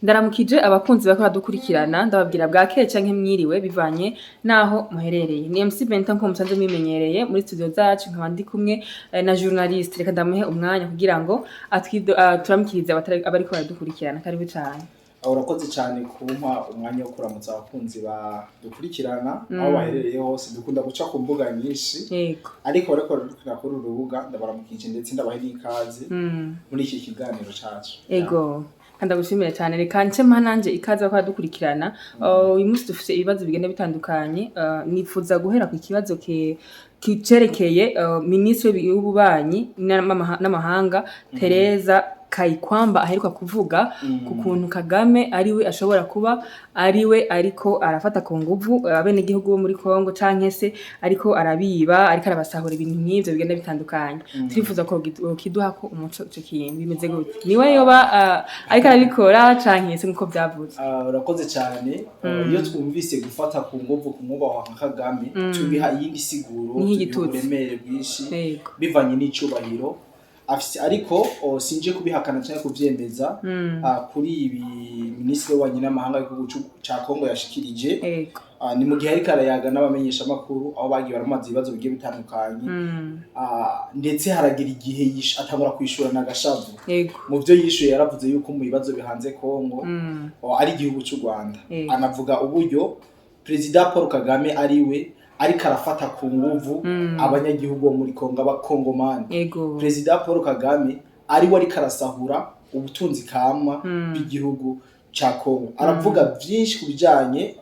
Ndaramukije abakunzi bariko baradukurikirana ndababwira bwakeye canke mwiriwe bivanye naho muherereye. Ni MC Benta nko musanzwe mwimenyereye muri studio zacu nkaba ndi kumwe na journaliste. Reka ndamuhe umwanya kugira ngo turamukirize abariko baradukurikirana. Karibu cane. Urakoze cyane kumpa umwanya wo kuramutsa abakunzi badukurikirana aho baherereye hose. Dukunda guca ku mbuga nyinshi ariko bariko kuri urubuga ndabaramukije ndetse ndabahe n'ikaze muri iki kiganiro cacu. Ego kandi agushimire cyane reka nce mpananje ikaze ko dukurikirana. Uyu munsi dufite ibibazo bigenda bitandukanye. Nifuza guhera ku kibazo kicerekeye Ministre w'ububanyi n'amahanga Tereza Kayikwamba aheruka kuvuga ku kuntu Kagame ariwe ashobora kuba ariwe ariko arafata ku nguvu abene gihugu bo muri Kongo canke se ariko arabiba ariko arabasahura ibintu nk'ivyo bigenda bitandukanye. Turifuza ko kiduha ko umuco ico kintu bimeze gute, niwe yoba ariko arabikora canke se nkuko byavuze. Urakoze cyane. Iyo twumvise gufata ku nguvu ku mwubaho nka Kagame tubiha iyindi siguro y'uburemere bwishi bivanye n'icubahiro afise, ariko sinje kubihakana cyane kuvyemeza kuri ibi Ministre w'ububanyi n'amahanga w'igihugu ca Kongo yashikirije. Ni mu gihe ariko arayaga n'abamenyesha makuru aho bagiye baramaze ibibazo bigiye bitandukanye, ndetse haragira igihe atangura kwishura n'agashavu. Mu byo yishuye yaravuze yuko mu bibazo bihanze Kongo ari igihugu cy'u Rwanda. Anavuga uburyo President Paul Kagame ariwe ariko arafata ku nguvu abanyagihugu bo muri Kongo abakongomani. President Paul Kagame ariwe ariko arasahura ubutunzi kama bw'igihugu cha Kongo. Aravuga byinshi kubijanye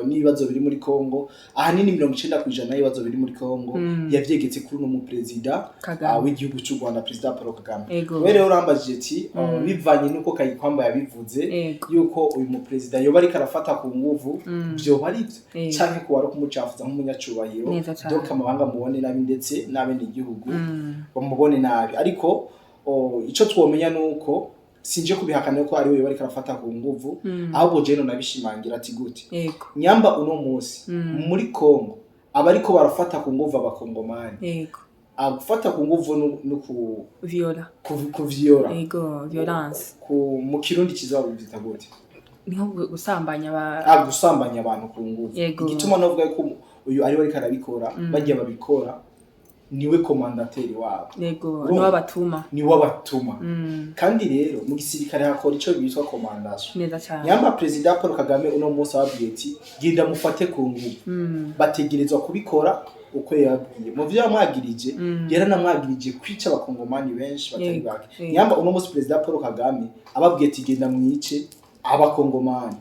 n'ibibazo biri muri Kongo. Ahanini 90% y'ibibazo biri muri Kongo yavyegetse kuri no mu president w'igihugu cy'u Rwanda, President Paul Kagame. Rero urambajije ati bivanye nuko Kayikwamba yabivuze yuko uyu mu president yoba ariko arafata ku nguvu, byo bari canke ko wari kumucafuza nk'umunyacubahiro donc amabanga mubone nabi ndetse n'abene igihugu bamubone nabi. Ariko ico twomenya nuko sinje kubihakana ko ari we bari karafata ku nguvu, ahubwo je no nabishimangira ati gute nyamba uno munsi muri Kongo abariko barafata ku nguvu abakongomani. Agufata ku nguvu no ku viola violence mu kirundi kizaba bita gute, niho gusambanya gusambanya abantu ku nguvu. Igituma novuga ko uyu ari we karabikora bagiye babikora niwe komandateri wabo, niwe abatuma. Kandi rero mu gisirikare hakora ico bitwa commandation. Nyamba President Paul Kagame uno munsi ababwiye ati genda mufate ku nguvu, bategerezwa kubikora uko yabwiye. Mu vyo yamwagirije yaranamwagirije kwica abakongomani benshi batari bake. Nyamba uno munsi President Paul Kagame ababwiye ati genda mwice abakongomani,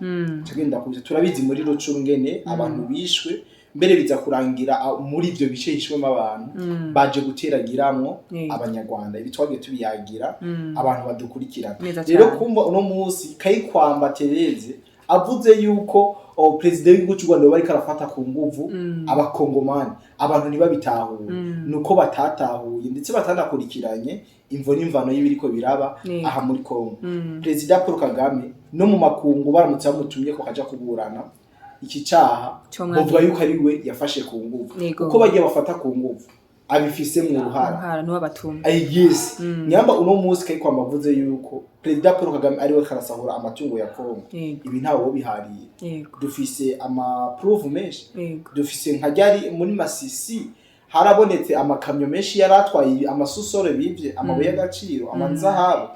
tugenda kubyo turabizi muri Rucuru ngene abantu bishwe, mbere biza kurangira muri ivyo bice hishwemo abantu baje guteragiramwo abanyarwanda. Ibi twagiye tubiyagira abantu badukurikirana. Rero kumva uno munsi Kayikwamba Tereze avuze yuko president w'igihugu cy'u Rwanda bari karafata ku nguvu abakongomani, abantu ntibabitahuye nuko batatahuye ndetse batanakurikiranye imvo n'imvano y'ibiriko biraba aha muri Kongo. President Paul Kagame no mu makungu baramutse bamutumye ko kaja kuburana iki cyaha bavuga yuko ari we yafashe ku nguvu, uko bagiye bafata ku nguvu abifise mu ruhara no abatuma. Yes. Nyamba uno munsi Kayikwamba avuze yuko President Paul Kagame ari we karasahura amatungo ya Kongo. Ibi ntawo bihariye. Dufise ama proof menshi. Dufise nkajari muri Masisi harabonetse amakamyo menshi yaratwaye amasusore bivye amabuye y'agaciro amanzahabu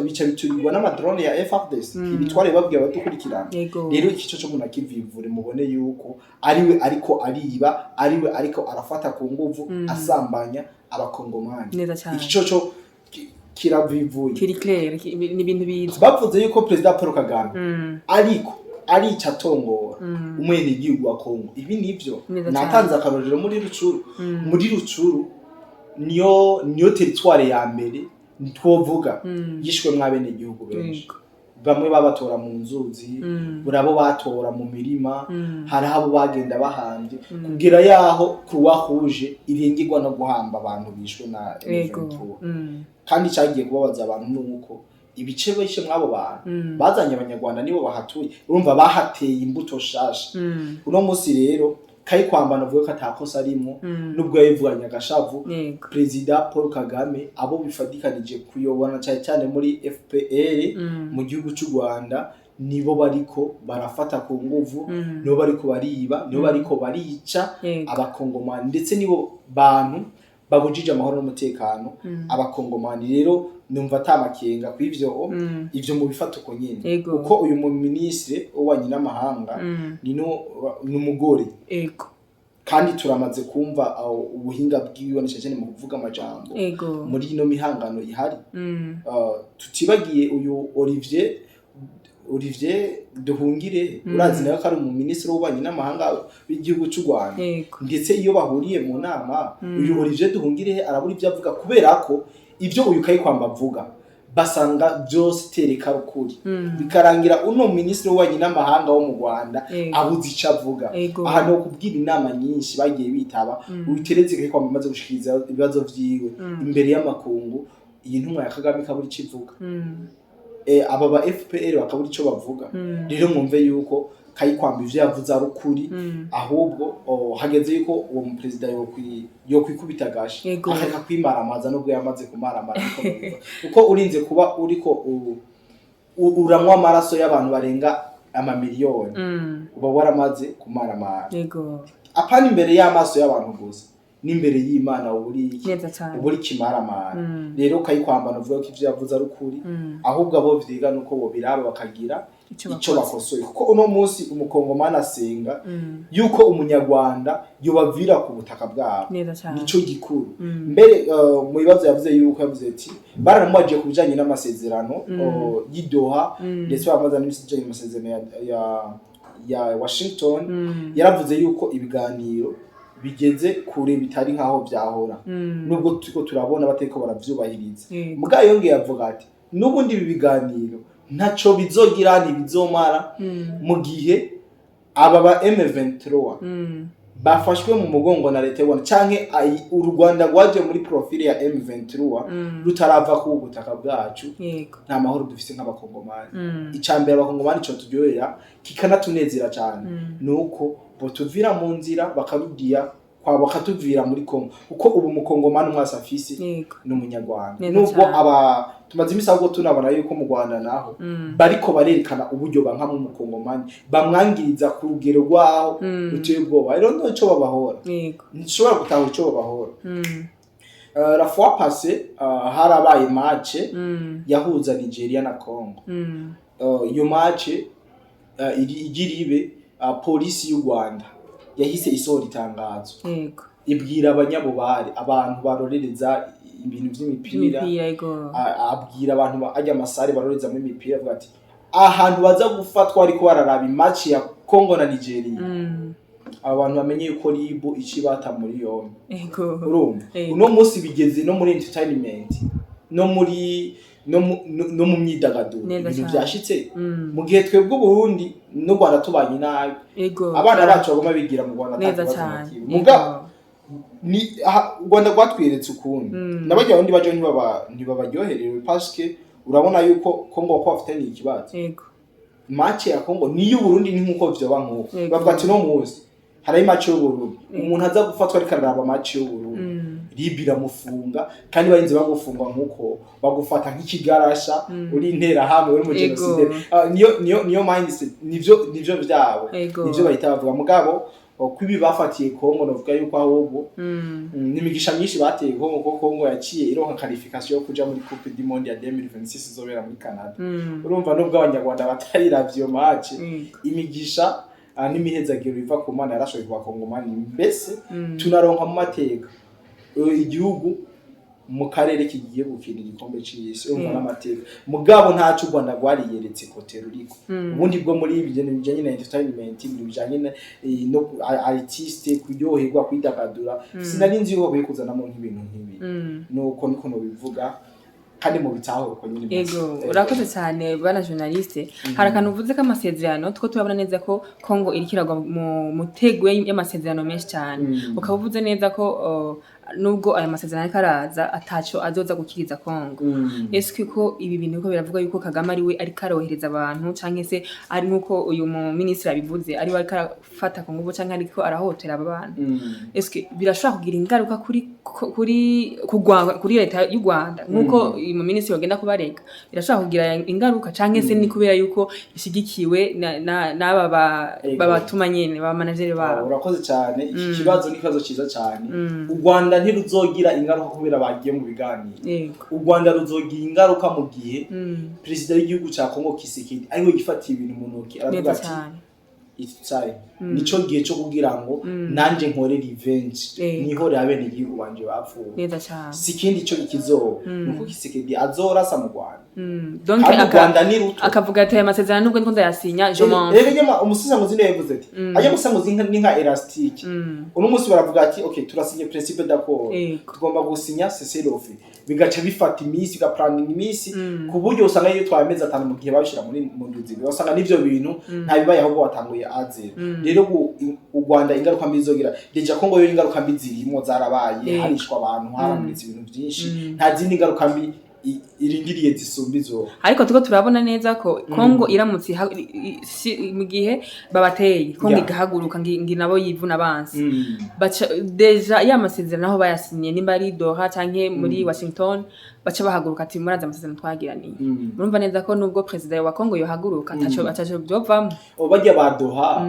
bica biturirwa n'amadrone ya FARDC. Ibitware babwiye abadukurikirana. Rero ikico cyo muna kivivure mubone yuko ariwe ariko ariba, ariwe ariko arafata ku nguvu asambanya abakongomani. Ikico cyo kiravivuye kiri clair ni ibintu biza. Bavuze yuko President Paul Kagame ariko ari catongora umwene igihugu wa Kongo. Ibi nivyo natanze akarorero muri Rucuru. Muri Rucuru niyo territoire ya mbere ntwovuga yishwe mwabene igihugu benshi. Bamwe babatora mu nzuzi, burabo batora mu mirima, hari abo bagenda bahambye kugira yaho kuwahuje irengirwa no guhamba abantu bishwe na M23. Kandi cyagiye kubabaza abantu nuko ibice bishe mwabo bantu bazanye abanyarwanda nibo bahatuye, urumva bahateye imbuto shasha. Uno munsi rero Kayikwamba navuga ko atakosa arimo nubwo yayivuganye agashavu Perezida Paul Kagame abo bifadikanije kuyobora cyane muri FPR mu gihugu cy'u Rwanda nibo bariko barafata ku nguvu nibo bariko bariba nibo bariko barica abakongomani ndetse nibo bantu babujije amahoro n'umutekano abakongomani rero numva atamakenga kw'ivyo ivyo mu bifata uko nyine uko uyu mu ministre w'ububanyi n'amahanga n'umugore kandi turamaze kumva ubuhinga bwiwe n'icyo mu kuvuga amajambo muri ino mihangano ihari tutibagiye uyu Olivier Duhungire urazi nawe ko ari mu ministre w'ububanyi n'amahanga w'igihugu cy'u Rwanda ndetse iyo bahuriye mu nama uyu Olivier Duhungire arabura ibyo avuga kubera ko ibyo uyu Kayikwamba avuga basanga byose tereka rukuri bikarangira uno ministre w'ububanyi n'amahanga wo mu Rwanda abuze icyo avuga aha no kubwira inama nyinshi bagiye bitaba ubiteretse Kayikwamba amaze gushikiriza ibibazo vyiwe imbere y'amakungu iyi ntumwa ya Kagame kaburi civuga aba ba FPR bakabura icyo bavuga rero mwumve yuko Kayikwamba ivyo yavuze ari ukuri ahubwo hageze yuko uwo mu president yo kwikubita gashi akaka kwimaramaza nubwo yamaze kumaramara uko urinze kuba uriko uramwa amaraso y'abantu barenga amamiliyoni uba waramaze kumaramara apana imbere y'amaso y'abantu gusa n'imbere y'Imana uburi kimaramara rero Kayikwamba navuga ko ivyo yavuze ari ukuri ahubwo abo vyiga nuko bo biraba bakagira ico bakosoye kuko uno munsi umukongomani asenga yuko umunyarwanda yobavira ku butaka bwabo nico gikuru mbere mu bibazo yavuze yuko yavuze ati baramwaje kubijanye n'amasezerano y'Idoha ndetse bamaze n'ibijanye n'amasezerano ya Washington yaravuze yuko ibiganiro bigeze kure bitari nkaho byahora nubwo tuko turabona bateko baravyubahiriza muga yongeye avuga ati nubundi ibi biganiro ntaco bizogira ni bizomara mu gihe aba ba M23 bafashwe mu mugongo na leta y'Rwanda canke u Rwanda rwaje muri profile ya M23 rutarava ku butaka bwacu nta mahoro dufise nk'abakongomani icambere abakongomani cyo turyohera kikanatunezera cyane nuko botuvira mu nzira bakarudiya kwa bakatuvira muri Kongo uko ubu mukongomani mwasa afise n'umunyarwanda nubwo aba tumaze imisago tunabona yuko mu Rwanda naho bariko barerekana uburyo banka mu mukongomani bamwangiriza ku rugero rwaho ruteye ubwoba rero ndoco babahora nshobora gutanga ico babahora la fois passée harabaye match yahuza Nigeria na Congo iyo match igiribe polisi y'u Rwanda yahise isohora itangazo ibwira abanyabubare abantu barorereza ibintu by'imipira abwira abantu ajya amasare baroreza mu imipira avuga ati ahantu baza gufatwa ariko bararaba match ya Congo na Nigeria abantu bamenye yuko ribu icibata muri yombi urumva uno munsi bigeze no muri entertainment no mu myidagaduro ibintu byashitse mu gihe twebwe Burundi no Rwanda tubanye nabi abana bacu bagoma bigira mu Rwanda muga ni Rwanda gwatwiretse ukundi nabajya abandi baje ntibabaryoherewe parce que urabona yuko Congo ko afite ni ikibazo match ya Congo ni y'u Burundi ni nkuko vyoba nkuko bavuga ati no muzi hari match y'u Burundi umuntu aza gufatwa ariko araraba match y'u Burundi ribira mufunga kandi barinze bagufungwa nkuko bagufata nk'ikigarasha uri intera hamwe uri mu genocide niyo mindset nivyo byabo nivyo bahita bavuga mugabo kwibi bafatiye Kongo novuga yuko ahubwo n'imigisha myinshi bateye Kongo ko Kongo yaciye ironka qualification yo kuja muri Coupe du Monde ya 2026 izobera muri Canada urumva nubwo abanyarwanda batariravye iyo match imigisha n'imihezagiro biva ku Mana yarashoboye kwa Kongomani mbese tunaronka mu mateka igihugu mu karere kigiye gukina igikombe c'isi umva n'amateka mugabo ntacu Rwanda rwariyeretse kote ruriko ubundi bwo muri ibijanye bijanye na entertainment bijanye no artiste kuryoherwa kwidagadura sinari nzi yuko kuzanamo nk'ibintu nk'ibi nuko niko no bivuga kandi mu bitaho uko nyine ego urakoze cyane bana journaliste harakantu uvuze ko amasezerano two turabona neza ko Congo irikiragwa mu mutegwe y'amasezerano menshi cyane ukavuze neza ko nubwo aya masezerano ariko araza ataco azoza gukiriza Kongo. Eske ko ibi bintu ko biravuga yuko Kagame ari we ariko arohereza abantu canke se ari nkuko uyu mu ministre abivuze ari we ariko arafata ku nguvu canke ariko arahotera aba bantu. Eske birashobora kugira ingaruka kuri leta y'u Rwanda nkuko uyu mu ministre yogenda kubareka birashobora kugira ingaruka canke se ni kubera yuko ishigikiwe n'aba babatuma nyene ba manager babo. Urakoze cyane iki kibazo ni kibazo ciza cyane. U Rwanda ntiruzogira ingaruka kubera bagiye mu biganiro. U Rwanda ruzogira ingaruka mu gihe president w'igihugu ca Kongo Kisekedi ariwe gifatiye ibintu mu ntoki aravuga ati itsai nico gihe cyo kugira ngo nanje nkore revenge nihore abene igihugu banje bapfuye. Neza cyane. Sikindi cyo kizo nuko Kisekedi azorasa mu Rwanda. Donc akavuga ati amasezerano nubwo ndiko ndayasinya je m'en. Nyama umusiza muzi yavuze ati aje musamuzi nka elastique. Uno munsi baravuga ati okay turasinye principe d'accord. Tugomba gusinya cessez-le-feu. Bigaca bifata imisi gaplanning imisi ku buryo usanga iyo twameze atanu mu gihe babishira muri mu nduzi usanga n'ivyo bintu nta bibaye ahubwo watanguye azera. Rero u Rwanda ingaruka mbi zogira deja Kongo yo ingaruka mbi zirimo zarabaye harishwa abantu haramuritse ibintu byinshi nta zindi ingaruka mbi irindiriye zisumbizo. Ariko tuko turabona neza ko Kongo iramutse mu gihe babateye Kongo igahaguruka nginabo yivuna abansi deja ya masezerano aho bayasinye nimba ari Doha canke muri Washington baca bahaguruka ati muraza amasezerano twagiraniye. Murumva neza ko nubwo president wa Kongo yohaguruka ataco byovamo bajya badoha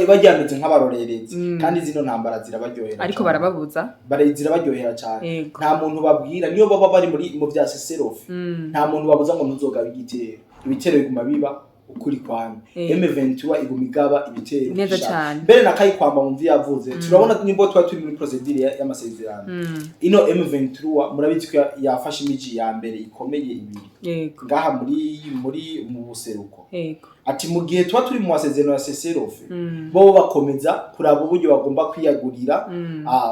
bajyameze nk'abarorerezi kandi zino ntambara zirabaryohera ariko barababuza zirabaryohera cyane. Nta muntu babwira niyo baba bari mu bya cessez-le-feu nta muntu babuza ngo ntuzoga ibitero biguma biba ukuri kwane. M23 iguma igaba ibitero neza cyane mbere nakayi kwamba mumvi yavuze turabona nimbo twa turi muri procedure y'amasezerano ino M23 murabizi ko yafashe imiji ya mbere ikomeye ibiri ngaha muri mu buseruko. Ati mu gihe twa turi mu masezerano ya cessez-le-feu bo bakomeza kuraba uburyo bagomba kwiyagurira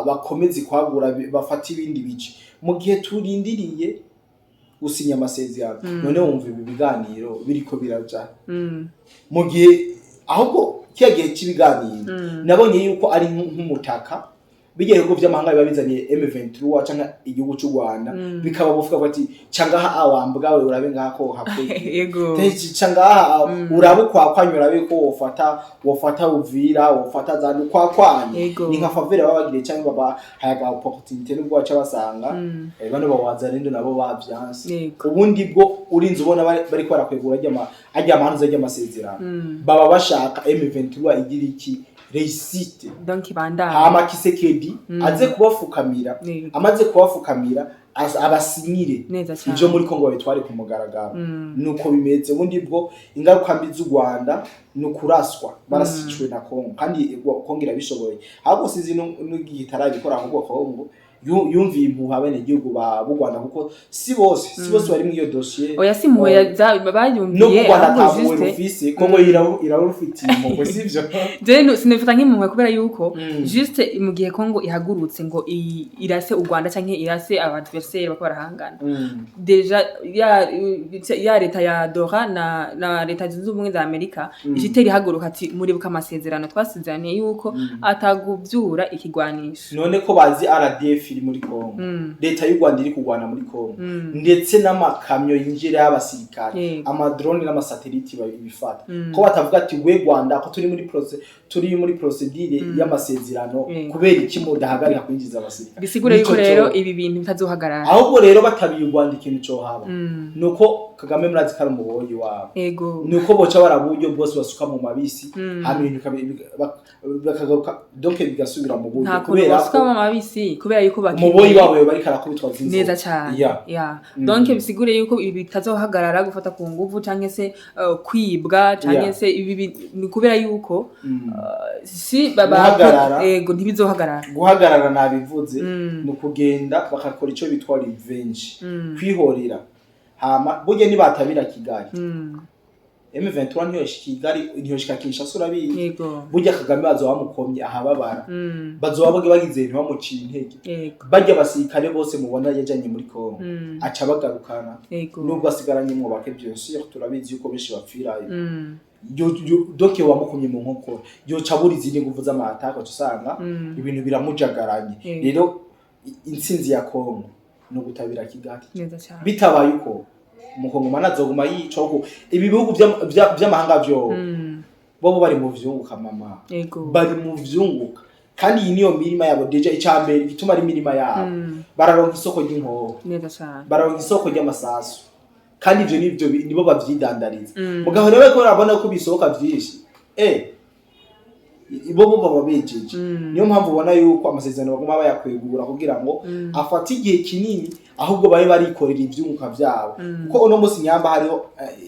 bakomeze kwagura bafata ibindi bice mu gihe turindiriye usinya amasezerano. None wumva ibi biganiro biriko biraja mu gihe ahubwo kiyagiye cy'ibiganiro nabonye yuko ari nk'umutaka bigiye bigo by'amahanga biba bizanye M23 canka igihugu cy'u Rwanda bikaba bufuka bati cangaha awambwa we urabe ngako hakwiye yego cangaha urabukwa kwanyura biko wofata uvira wofata zandu kwanye ni nka favela babagire cyangwa baba hayaga opportunity n'ubwo baca basanga bano bawaza rendo nabo bavyanse ubundi bwo urinze ubona bari ko barakwegura ajya amantu zajya amasezerano baba bashaka M23 igira iki réussite donc bandana hama Kisekedi aze kubafukamira amaze kubafukamira abasinyire ivyo muri Kongo babitware ku mugaragaro nuko bimeze ubundi bwo ingaruka mbi z'u Rwanda nukuraswa barasicwe na Kongo kandi kongera bishoboye ahubwo sizi n'igitara bikora ahubwo Kongo yumviye impuha bene igihugu b'u Rwanda kuko si bose bari mu iyo dossier oya si impuha bayumviye ahubwo juste Kongo irarufitiye impuha sivyo je sinifata nk'impuha kubera yuko juste mu gihe Kongo ihagurutse ngo irase u Rwanda canke irase abadversaire bako barahangana deja ya leta ya Doha na leta zunze ubumwe za Amerika ishiteri haguruka ati muribuka amasezerano twasezeraniye yuko ataguvyura ikigwanisho none ko bazi RDF iri muri Kongo leta y'u Rwanda iri kugwana muri Kongo ndetse n'amakamyo yinjira y'abasirikare amadrone n'amasatelite babifata ko batavuga ati we Rwanda ko turi muri procedure y'amasezerano kubera iki mudahagarika kwinjiza abasirikare bisigura yuko rero ibi bintu bitazohagarara ahubwo rero batabiye u Rwanda ikintu cyo haba nuko Kagame murazi kari umuboyi wabo nuko boca baraburyo bwose basuka mu mabisi ibintu bakagaruka donc bigasubira mu buryo kubera basuka mu mabisi kubera yuko umuboyi wabo bari karakubitwa zinzo neza cyane donc bisigure yuko ibi bitazohagarara gufata ku nguvu canke se kwibwa canke se ibi ni kubera yuko si baba ntibizohagarara guhagarara nabivuze no kugenda bakakora ico bitwa revenge kwihorera hama burya nibatabira Kigali M23 niyo shika Kinshasa urabiye burya Kagame bazobamukomye ahababara bazobaboge bagize ntibamuciye intege bajya basirikare bose mubona yajanye muri Kongo aca bagarukana nubwo asigaranye mu bake byose turabizi yuko beshi bapfirayo doke wamukomye mu nkoko yo caburi zindi nguvu z'amataka usanga ibintu biramujagaranye rero intsinzi ya Kongo no gutabira Kigali neza cyane bitabaye uko umukongomani azoguma yica ko ibi bihugu by'amahanga byo bo bari mu vyunguka mama bari mu vyunguka kandi iyi niyo mirima yabo deja icambere gituma ari mirima yabo bararonka isoko ry'inkoho neza cyane bararonka isoko ry'amasasu kandi ivyo nivyo nibo bavyidandariza mugabo rero ko urabona ko bisohoka vyinshi ibo baba bejeje niyo mpamvu ubona yuko amasezerano baguma bayakwegura kugira ngo afate igihe kinini ahubwo babe barikorera ivyunguka vyabo kuko uno munsi nyamba hariho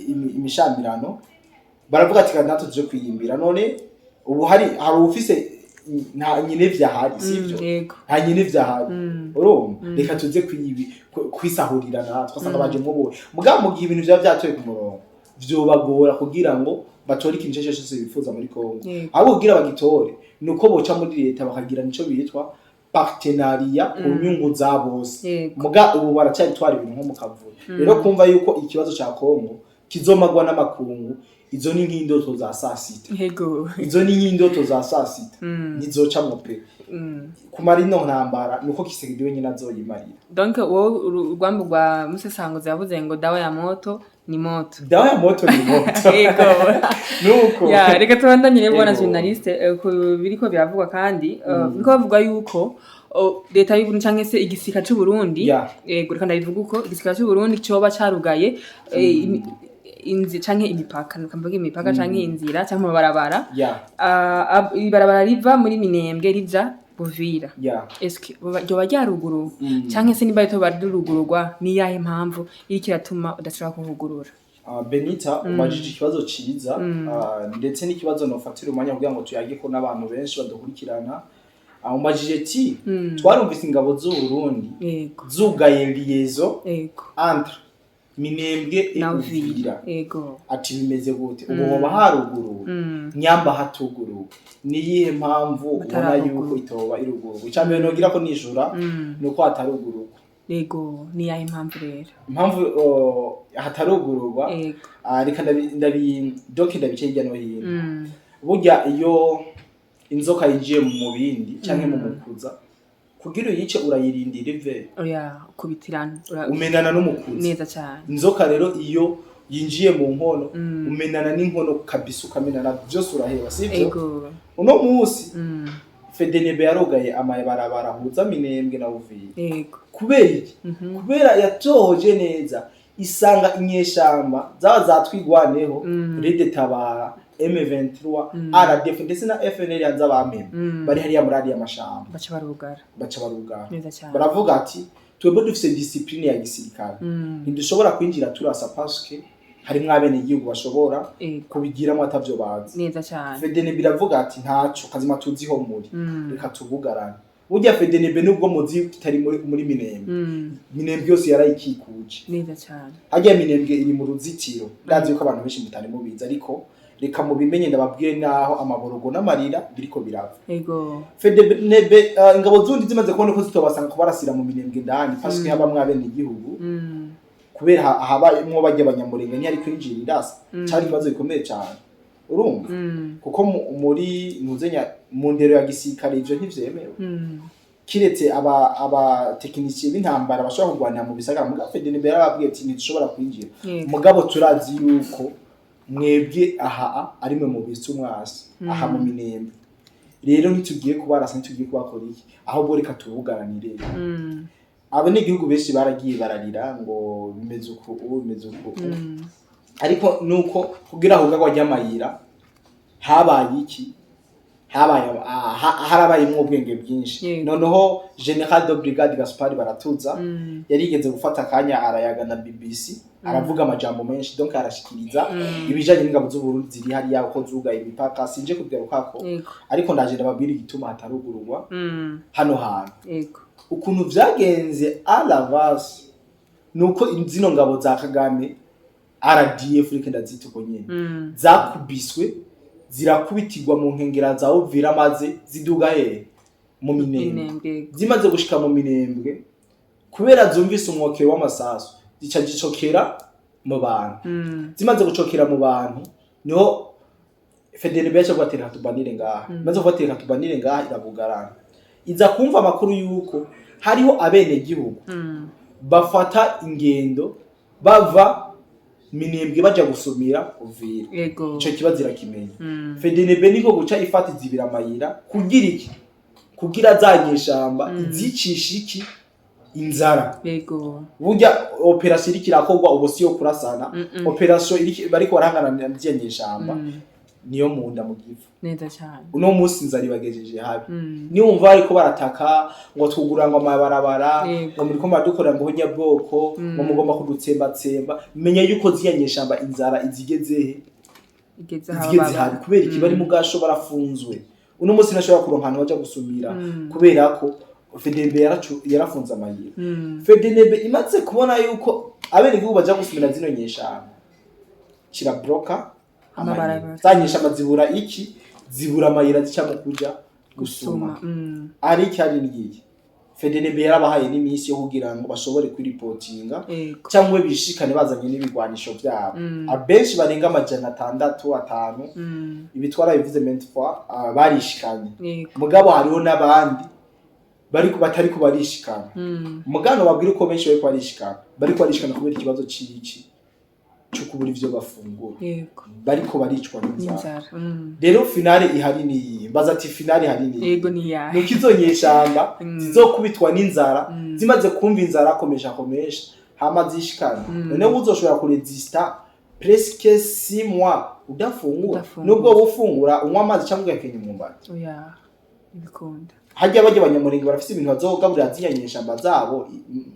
imishamirano baravuga ati kandi natwe tuje kwiyimbira none ubu hari ufise nta nyine vyahari sivyo nta nyine vyahari urumva reka tuze kwisahurira natwe asanga baje mubo mugabo mu gihe ibintu vyatoye ku murongo vyobagora kugira ngo batore ikintu cyose bifuza muri Kongo abo kugira bagitore nuko boca muri leta bakagira nico bitwa partenariat ku nyungu za bose muga ubu baracyari twara ibintu nko mu kavuyo rero kumva yuko ikibazo ca Kongo kizomagwa n'amakungu izo ni nk'indoto za sasita izo ni nk'indoto za sasita nizoca mu pe kumara ino ntambara nuko Kisekedi wenyine azoyimarira donc wowe urwambo rwa Musesangozi yavuze ngo dawa ya moto ni moto yego nuko ya reka tubandanye rero bwana journaliste biriko biravugwa kandi niko bavuga yuko leta y'u Burundi canke se igisika c'u Burundi yego reka ndabivuga uko igisika c'u Burundi coba carugaye inzi canke imipaka nukamvuga imipaka canke inzira canke amabarabara ibarabara riva muri Minembwe rija Buvira eske ryo bajyaruguru canke se niba ito barurugurwa ni yahe impamvu iriki ratuma udashaka kuvugurura Benita umajije ikibazo ciza ndetse n'ikibazo nofatira umanya kugira ngo tuyage ko n'abantu benshi badukurikirana umajije ti twarumvise ingabo z'u Burundi zugaye liaison entre Minembwe Uvira ati bimeze gute ubu hoba haruguru nyamba hatuguru niyihe mpamvu ubona yuko itoba iruguru icambere nogira ko nijura nuko hataruguru yego ni yahe impamvu rero impamvu hatarugururwa reka ndabice hirya no hino burya iyo inzoka yigiye mu bindi canke mu mukuza kugira uyice urayirindira ive kubitirana umenana n'umukuzi neza cyane inzoka rero iyo yinjiye mu nkono umenana n'inkono kabisa ukamenana byose uraheba sivyo uno munsi Fedenebe yarogaye amabarabara huza Minembwe na Uvira kubera iki kubera yatohoje neza isanga inyeshamba zaba zatwigwaneho Rede Tabara M23 RDF ndetse na FNL yanza bameme bari hariya muri ariya mashamba baca barugara baravuga ati twebwe dufise discipline ya gisirikare ntidushobora kwinjira turasa paske harimwo abene igihugu bashobora kubigiramo atavyo bazi neza cyane Fedenebe biravuga ati ntaco kazima tuziho muri reka tubugarane burya Fedenebe nubwo muzi kitari muri Minembwe yose yarayikikuje neza cyane hajya Minembwe iri mu ruzitiro ndazi yuko abantu benshi mutari mubiza ariko reka mubimenye ndababwiye naho amaborogo n'amarira biriko birava Fedenebe ingabo zundi zimaze kubona ko zitobasanga ko barasira mu Minembwe ndani paske haba mwabene igihugu kubera habayemwo bajya abanyamurenge ntiyari kwinjira irasa cyari ikibazo gikomeye cyane urumva kuko muri ntuzenya mu ndero ya gisirikare ivyo ntivyemewe kiretse aba tekinisiye b'intambara bashobora kurwanira mu bisagara mugabo Fedenebe yarababwiye ati ntitushobora kwinjira mugabo turazi yuko mwebwe aha ari mwe mu bisi umwasi aha mu Minembwe rero ntitugiye kubarasa ntitugiye kubakora iki aho reka tubugaranire abo ni igihugu benshi baragiye bararira ngo bimeze uko ariko nuko kugira aho gagwa ry'amayira habaye iki harabaye mu ubwenge bwinshi noneho General de Brigade Gaspard Baratuza yarigeze gufata kanya arayaga na BBC aravuga amajambo menshi donc arashikiriza ibijanye n'ingabo z'u Burundi ziri hari yako zugaye imipaka sinje kugaruka ko ariko ndaje ndababwira igituma hatarugururwa hano hantu ukuntu vyagenze alavas nuko zino ngabo za Kagame RDF reke ndazituko nyene zakubiswe zirakubitirwa mu nkengera za Uvira maze ziduga mu Minembwe zimaze gushika mu Minembwe kubera zumvise umwokero w'amasasu zica gicokera mu bantu zimaze gucokera mu bantu niho Fedenebe yaje gutera hatubanire ngaha maze gufatira hatubanire ngaha irabugarana iza kumva amakuru yuko hariho abene gihugu bafata ingendo bava Minembwe baja gusumira Uvira ico kibazo irakimenya FDNB niko guca ifata izibira amayira kugira iki kugira zanyeshamba izicisha iki inzara burya operation iriko irakorwa ubu siyo kurasana operation bariko barahangana n'izanyeshamba niyo munda mu gifu neza cyane uno munsi nzari bagejeje habi niyo umva ariko barataka ngo twugura ngo amabarabara ngo muri ko madukora ngo honya bwoko ngo mugomba kudutsemba menya yuko ziyanyeshamba inzara igeze habi kubera iki bari mu gasho barafunzwe uno munsi nashobora kuronka ahantu baja gusumira kubera ko FDNB yarafunze amayira FDNB imaze kubona yuko abene gihugu baja gusumira zino nyeshamba kira broka amabarabara zanyeshamba zibura iki zibura amayira zicamo kuja gusuma ari cyari ngiye FDNB yarabahaye n'imisi yo kugira ngo bashobore kuripotinga cyangwa bishikane bazanye n'ibigwanisho byabo abenshi barenga amajana 6-5 ibitwara bivuze mentwa barishikanye mugabo hariho nabandi batari ko barishikana mugano babwira uko benshi bari barishikana kubera ikibazo ciki cyo kubura ivyo bafungura bariko baricwa n'inzara rero finale ihari ni baza ati finale ihari ni nukizonyeshamba zizokubitwa n'inzara zimaze kumva inzara akomesha hama zishikana none uzoshobora kuresista presque 6 mois udafungura nubwo bufungura unywa amazi cyangwa ugakenya umwumbati ibikunda hajya bajya abanyamurenge barafite ibintu bazogaburira zinyanyeshamba zabo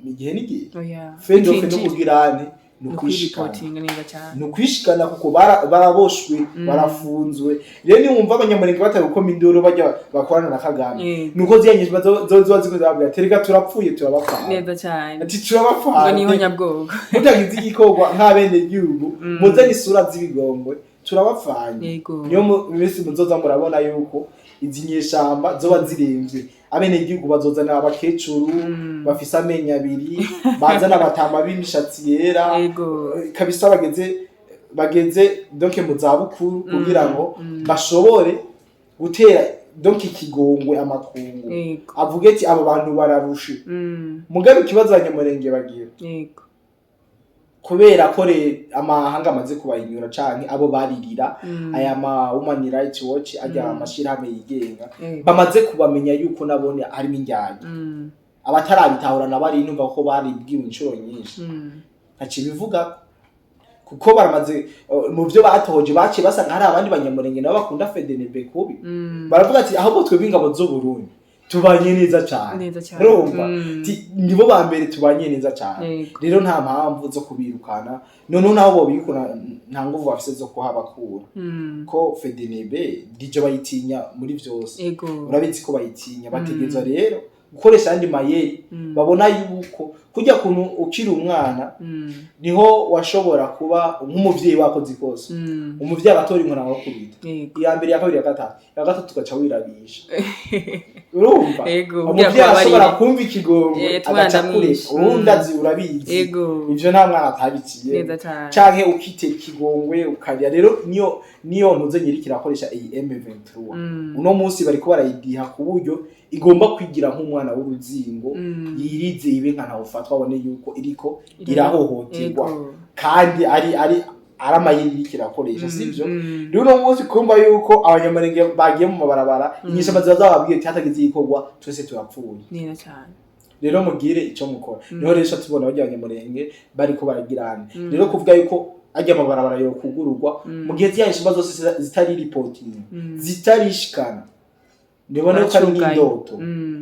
igihe n'igihe fendo kugirane nukwishikana kuko baraboshwe barafunzwe rero ni wumva abanyamurenge batari gukoma induru bajya bakorana na Kagame nuko ziyanyeshamba zozo zikuzabwira terega turapfuye turabapfa neza cyane ati turabapfa niho nyabwogo mutagize igikorwa nk'abene gihugu muzanye isura z'ibigongwe turabapfanye niyo mwese muzoza murabona yuko izi nyeshamba zoba ziremvye abene gihugu bazozana abakecuru bafise amenyo abiri bazana abatamba b'imishatsi yera kabisa bageze donc mu zabukuru kugira ngo bashobore gutera donc ikigongwe amakungu avuge ati abo bantu bararushe mugabe ikibazo abanyamurenge bagira kubera ko amahanga amaze kubahinyura canke abo baririra aya ma Human Rights Watch ajya amashirahamwe yigenga bamaze kubamenya yuko nabone ari minjyanye abatarabitahura nabari numva ko baribwiwe incuro nyinshi ntaci bivuga kuko baramaze mu byo batohoje bace basanga hari abandi banyamurenge nabo bakunda FDNB kubi baravuga ati ahubwo twebwe ingabo zo Burundi tubanye neza cyane urumva nibo ba mbere tubanye neza cyane rero nta mpamvu zo kubirukana none naho bo bikuna nta nguvu bafise zo kuhabakura ko FDNB dije bayitinya muri byose urabizi ko bayitinya bategezwa rero gukoresha andi mayeri babona yuko kujya kuntu ukiri umwana niho washobora kuba nk'umuvyeyi wako zikose umuvyeyi abatora inkona wo kubita iya mbere ya kabiri ya gatatu tugaca wirabisha urumva umuvyeyi ashobora kumva ikigongwe agaca kuresha urundi azi urabizi ivyo nta mwana atabiciye canke ukite ikigongwe ukarya rero niyo ntuze nyirikira akoresha M23 uno munsi bariko barayidiha ku buryo igomba kwigira nk'umwana w'uruzingo yirize ibe nka ntawo fatwa abone yuko iriko irahohoterwa kandi ari amayiri kirakoresha sivyo rero no munsi kumva yuko abanyamurenge bagiye mu mabarabara inyishamba zazababwiye ati hatagize igikorwa twese turapfuye neza cyane rero mugire ico mukora niho rero tubona abanyamurenge bariko baragirana rero kuvuga yuko ajya amabarabara yo kugururwa mu gihe ziyanyishamba zose zitari reporting zitarishikana ndibona ko ari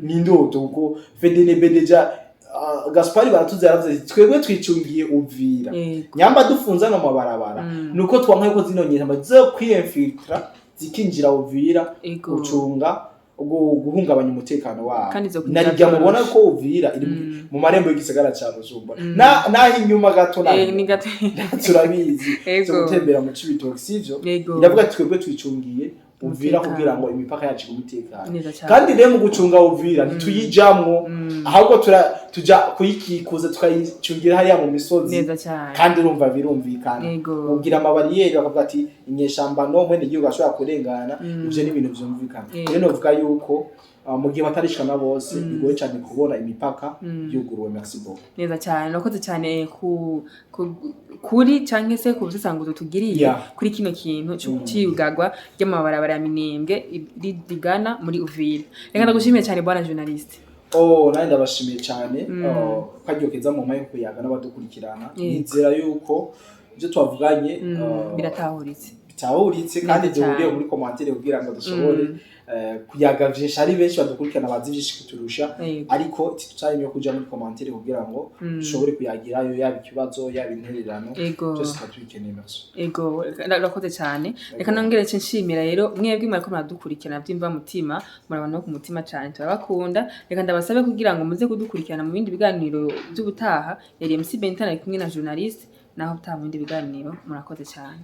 n'indoto kuko FDNB deja Gaspari baratuze yaravuze twebwe twicungiye Uvira nyamba dufunza no mabarabara nuko twankaye ko zinonyeza zo kwiyemfiltra zikinjira Uvira gucunga guhungabanya umutekano wabo narijya mubona ko Uvira iri mu marembo y'igisagara ca Bujumbura naho inyuma gato turabizi cyo gutembera mu Cibitoke sivyo ndavuga twebwe twicungiye Uvira kugira ngo imipaka yacu umutekano kandi rero mu gucunga Uvira ntituyijamwo ahubwo tuja kuyikikuza tukayicungira hariya mu misozi kandi urumva birumvikana ubwira amabariyeri bakavuga ati inyeshamba no mwene igihugu ashobora kurengana ivyo ni ibintu vyumvikana rero novuga yuko mu gihe batarishikana bose bigoye cyane kubona imipaka yuguruwe. Merci beaucoup. Neza cyane nakoze cyane kuri canke se ku busanguzo tugiriye kuri kino kintu cy'iyugagwa ry'amabarabara ya Minembwe rigana muri Uvira. Reka ndagushimiye cyane bwana journaliste. Nawe ndabashimiye cyane kajyo keza mu mayo kuyaga n'abadukurikirana. Nizera yuko ibyo twavuganye bitahuritse kandi duhuriye muri commentaire kugira ngo dushobore kuyaga vyinshi. Ari benshi badukurikirana bazi vyinshi kuturusha, ariko tutarimo kuja muri commentaire kugira ngo dushobore kuyagirayo yaba ikibazo yaba intererano byose twatubikeneye. Ego rakoze cyane. Reka nongere nshimira rero mwebwe mwariko muradukurikirana byimva mutima, murabona ku mutima cyane turabakunda. Reka ndabasabe kugira ngo muze kudukurikirana mu bindi biganiro by'ubutaha. Yari MC Bentana kumwe na journaliste naho butaha mu bindi biganiro. Murakoze cyane.